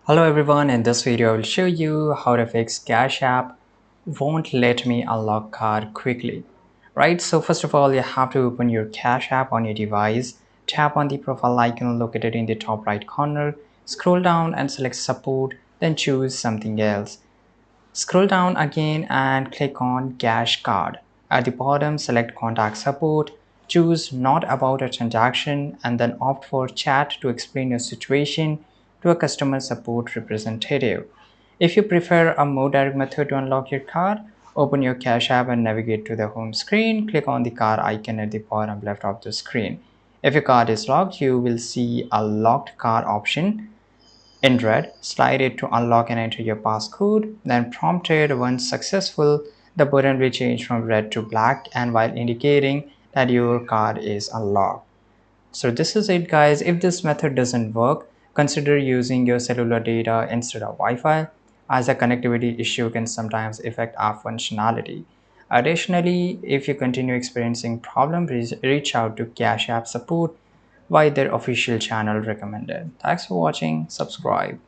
Hello everyone, in this video I will show you how to fix Cash App won't let me unlock card quickly. Right, so first of all you have to open your Cash App on your device, tap on the profile icon located in the top right corner, scroll down and select support, then choose something else. Scroll down again and click on Cash Card. At the bottom, select Contact Support, choose Not About a Transaction, and then opt for Chat to explain your situation to a customer support representative. If you prefer a more direct method to unlock your card, open your Cash App and navigate to the home screen. Click on the card icon at the bottom left of the screen. If your card is locked, you will see a locked card option in red. Slide it to unlock and enter your passcode. Then prompted once successful, the button will change from red to black and while indicating that your card is unlocked. So this is it guys. If this method doesn't work, consider using your cellular data instead of Wi-Fi, as a connectivity issue can sometimes affect our functionality. Additionally, if you continue experiencing problems, reach out to Cash App support via their official channel recommended. Thanks for watching. Subscribe.